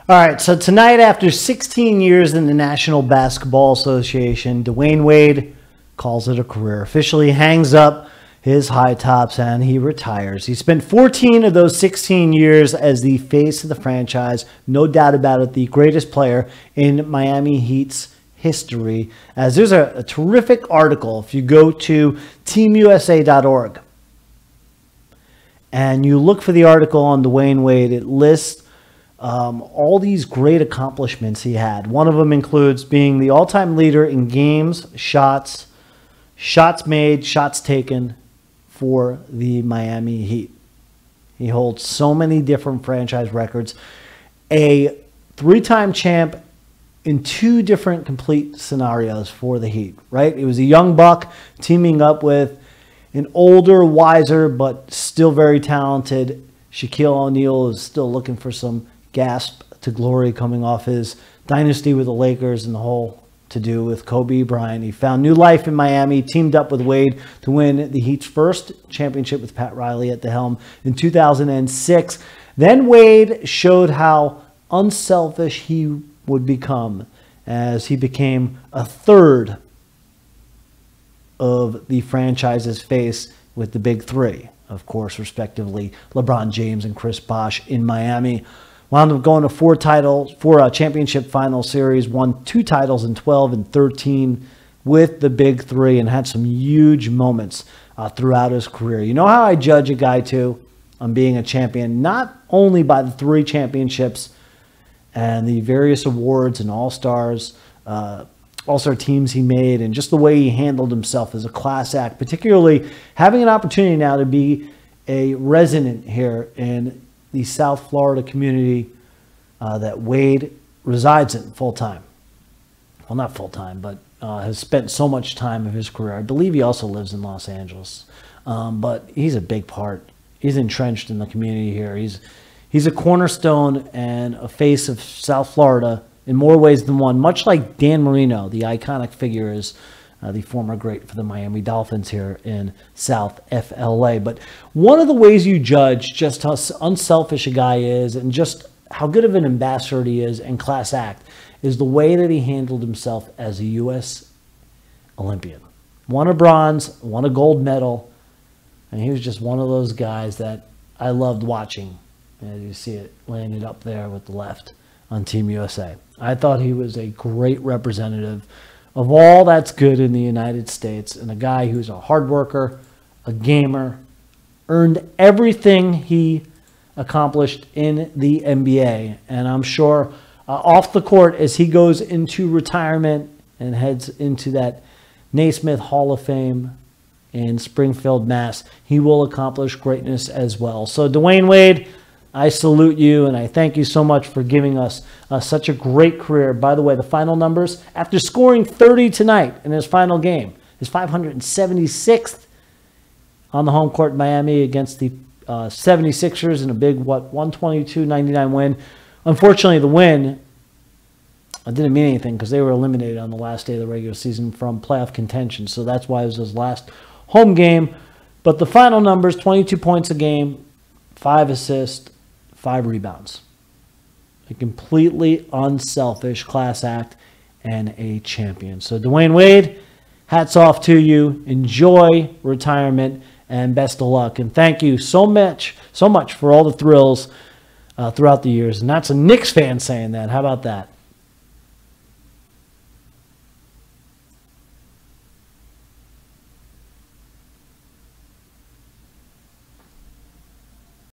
All right, so tonight, after 16 years in the National Basketball Association, Dwayne Wade calls it a career, officially hangs up his high tops, and he retires. He spent 14 of those 16 years as the face of the franchise, no doubt about it, the greatest player in Miami Heat's history. As there's a terrific article, if you go to teamusa.org and you look for the article on Dwayne Wade, it lists all these great accomplishments he had. One of them includes being the all-time leader in games, shots made, shots taken for the Miami Heat. He holds so many different franchise records. A three-time champ in two different complete scenarios for the Heat, right? It was a young buck teaming up with an older, wiser, but still very talented Shaquille O'Neal, is still looking for some gasp to glory coming off his dynasty with the Lakers and the whole to-do with Kobe Bryant. He found new life in Miami, teamed up with Wade to win the Heat's first championship with Pat Riley at the helm in 2006. Then Wade showed how unselfish he would become as he became a third of the franchise's face with the big three, of course, respectively, LeBron James and Chris Bosh in Miami. Wound up going to four championship final series, won 2 titles in 12 and 13 with the big three, and had some huge moments throughout his career. You know how I judge a guy, too, on being a champion? Not only by the 3 championships and the various awards and all-stars, all-star teams he made, and just the way he handled himself as a class act, particularly having an opportunity now to be a resident here in the South Florida community that Wade resides in full-time. Well, not full-time, but has spent so much time of his career. I believe he also lives in Los Angeles. But he's a big part. He's entrenched in the community here. He's a cornerstone and a face of South Florida in more ways than one, much like Dan Marino, the iconic figure, is the former great for the Miami Dolphins here in South FLA. But one of the ways you judge just how unselfish a guy is and just how good of an ambassador he is and class act is the way that he handled himself as a U.S. Olympian. Won a bronze, won a gold medal, and he was just one of those guys that I loved watching. As you see it landed up there with the left on Team USA. I thought he was a great representative of all that's good in the United States, and a guy who's a hard worker, a gamer, earned everything he accomplished in the NBA. And I'm sure off the court, as he goes into retirement and heads into that Naismith Hall of Fame in Springfield, Mass., he will accomplish greatness as well. So Dwayne Wade, I salute you, and I thank you so much for giving us such a great career. By the way, the final numbers, after scoring 30 tonight in his final game, his 576th on the home court in Miami against the 76ers in a big, 122-99 win. Unfortunately, the win didn't mean anything because they were eliminated on the last day of the regular season from playoff contention, so that's why it was his last home game. But the final numbers, 22 points a game, 5 assists, 5 rebounds. A completely unselfish class act and a champion. So Dwayne Wade, hats off to you. Enjoy retirement and best of luck. And thank you so much for all the thrills throughout the years. And that's a Knicks fan saying that. How about that?